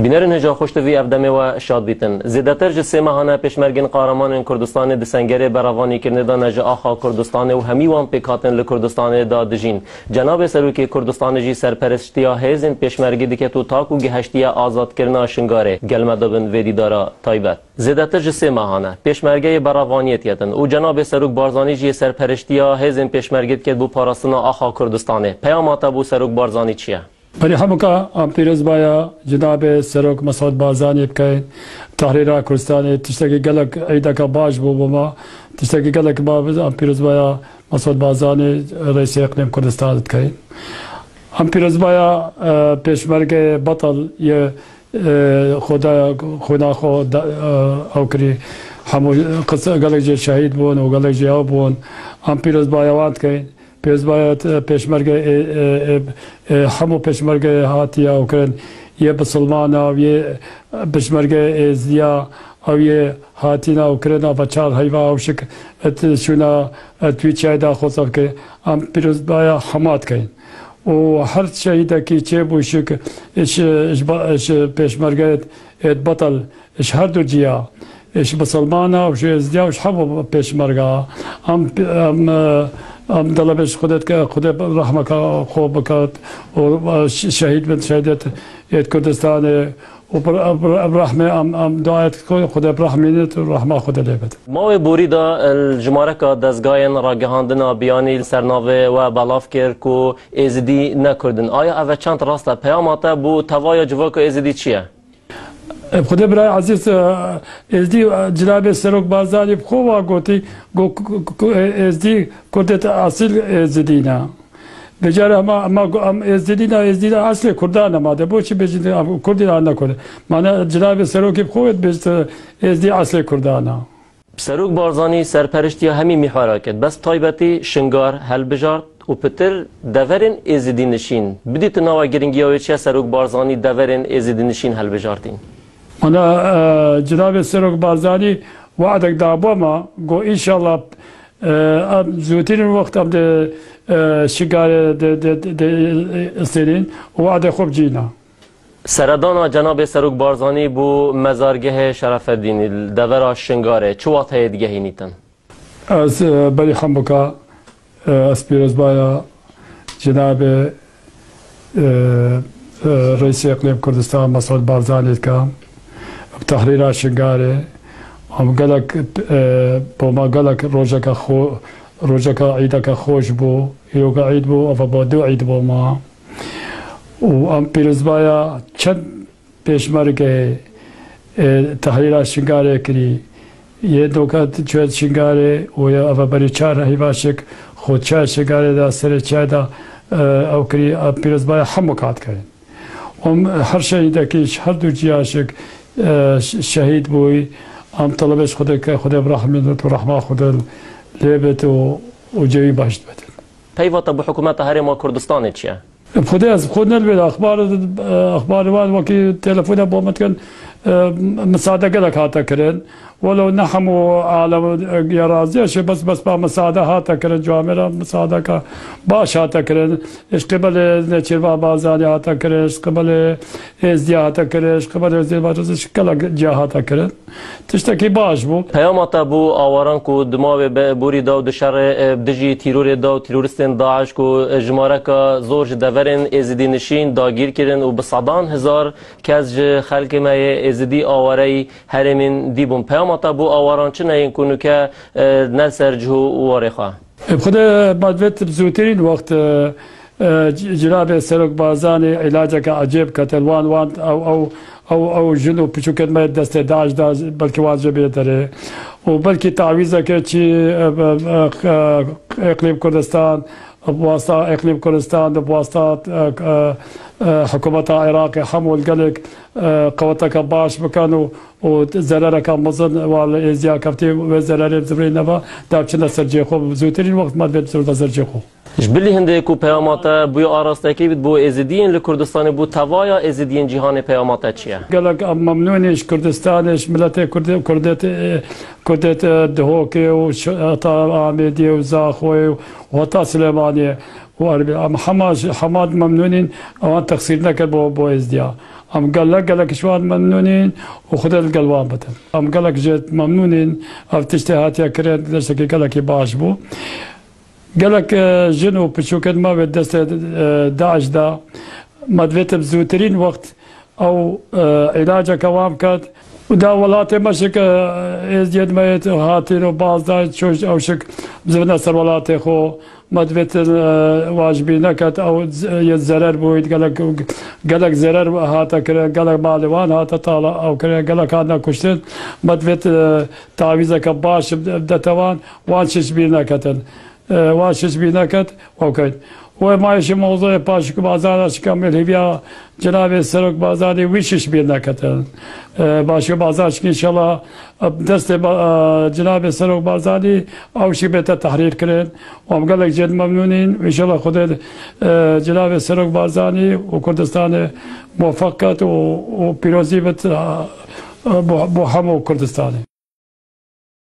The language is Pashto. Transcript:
بینرین هجا خوشت وی افدمه و شاد بیتن زیادتر جسه ماهانه پیشمرگین قهرمان کردستان دسنگری براوانی کرده دا نجا آخا کردستان و همیوان پیکاتن لکردستان دا دجین جناب سروکی کردستان جی سرپرستیا هزین پیشمرگی دیگه تو تاکو گهشتیا آزاد کرنا شنگاره گلمه بن ویدی دارا تایبت زیادتر جسه ماهانه پیشمرگی براوانیت یتن و جناب سروک بارزانی جی سرپرستیا هزین پیشمرگیت که بو پاراستنا آخا کردستانه پیامات بو سروک بارزانی چیه؟ برای همکا پیروز بایا جناب سروک مسعود بارزانی بکن تحریر کردستان تشتکی گلک ایده که باش بو ما تشتکی گلک با پیروز بایا مسعود بارزانی رئیس اقلیم کردستان بکن پیروز بایا پیشمرگ بطل یه خدا خود اوکری همو قصه گلک جه شهید بون و گلک جه آب بون پیروز بایا واد کن پیروز باید پیشمرگ همو پیشمرگ هاتیا اوکرن یه بسلمان و یه پیشمرگ ازدیا و یه هاتینا اوکرن و چار حیوه و شک شونا تویچه دا خوصف که پیروز باید حماد کن و هر شهیده که چه بوشک اش پیشمرگ بطل اش هر دو جیا اش بسلمانا و ازدیا وش همو پیشمرگا دلبش خودت که خود رحمه که خوب بکات و شهید بن شهیدت کردستان و برحمه دعایت خود برحمینت و رحمه خود لیبت ماوی بوری دا الجماره که دزگاین راگهاندنا بیانی سرناوه و بلاف کر که ایزدی نکردن آیا اوه چند راسته پیاماته بو توای جواک ایزدی چیه؟ خدا برای عزیز ازدی جناب سروک بارزانی بخوا گوتی ازدی کردت اصل ازدینا بجاره ما ازدینا اصل کردان ما ده بوچی بجید کردان نکرده معنی جناب سروکی بخواد بیست ازدی اصل کردانا سروک بارزانی سرپرشتی همی میحواره کرد بس تایبتی شنگار هل بجارد و پتر دورین ازدی نشین بدیت نوا گرینگی های چه سروک بارزانی دورین ازدی نشین هل بجاردین أنا جناب سروك بارزاني وعدك دابوما قو إن شاء الله زوتين الوقت أبدا شقار السنين وعد خوب جينا سردان جناب سروک بارزانی بو مزارگه شرف الدین دورا شنگاره چوات هید گهی نیتن از بری خمبکا از پیروز بایا جناب رئیس اقلیم کردستان مسعود بارزانی که تحریر شنگاره هم گلک با ما گلک روزه که عیده که خوش بو ایرو که عید بو و با دو عید بو ما و هم پیروز بایا چند پیشمرگ تحریر شنگاره کری یه دوکت چوید شنگاره و یا بری چار حیواشک خود چای شنگاره دا سر چای دا او کری پیروز بایا همو کات کرد هر شهیده کش هر دو جیاشک شهید بوی طلبش خدا برحمت و رحمه خدا لیبت و جوی باشد بدن پیوات بو حکومت هرم کردستان چیه؟ خدا از خود نلبید اخبار وان وکی تلفون با متکن مساعده قلق هاتا کرن ولو نحمو عالم يرازيش بس با مساعده هاتا کرن جوامرا مساعده کا باش هاتا کرن اش قبل نچروا بازانی هاتا کرن اش قبل ازدیا هاتا کرن اش قبل ازدیا باش کلا جا هاتا کرن تشتکی باش بو پیامات بو آواران کو دماو بوری داو دشر دجی تیرور داو تیرورستن داعش کو جماره کا زور دورن ازدی نشین داگیر کرن و بصدان هزار کز خلق ما ازدی آواری هرمین دیبون پیامات بو آواران چه نین کنو که نل سرجو وارخا خدا بعد زودترین وقت جناب سروک بارزانی علاج که عجیب کتلوان وان او جنو پیچوکت ما دست داعش دا بلکه واجبه داره و بلکه تعویض که چی اقلیم کردستان بواسطه اقلیم کردستان بواسطه حکومت عراق حمل قلق قوتك باش بكانوا وزرارك مزن والازياء كفتي وزرار زبرين نبا دابشنا سرجيخو زوترين وقت ما بيت سرجيخو جبلی هنده کو پیامات بوی آراستکی بود بو ازدین لکردستان بو توایا ازدین جهان پیامات چیه؟ قالك ممنونش كردستانش ملت كردت دهوكي وطا عميدي وزاخوي وطا سليماني حماد ممنونين اوان تقصير نكر بو ازديا ام قال لك شوان ممنونين وخذ القلوان بتن ام قال لك جيت ممنونين اف تشتهات يا كريت دشتكي قال لك باش بو قال لك جنو بشوكت ما بدست داعش دا ما دفيت بزوترين وقت او علاجك كوام كات ودا ولاتي مشك ازديد ميت هاتين وباز دا شوش او شك بزبنا سر ولاتي خو ما دفيت واجبي نكت او يزرر بويد قال لك زرر هاتا كرا قال لك مالوان هاتا طالع او كرا قال لك انا كشتت ما دفيت تعويذك باش بدتوان وانشش بي نكتن وانشش بي نكت اوكي وما يشي موضوع باشك بازار كامل هي جناب السرق بازاري ويشش بينا كتن باشك بازار ان شاء الله دست جناب السرق بازاري او شي بيت التحرير كرين وام قال لك جد ممنونين وان شاء الله خذ جناب السرق بازاري وكردستان موفقت وبيروزي بو حمو كردستاني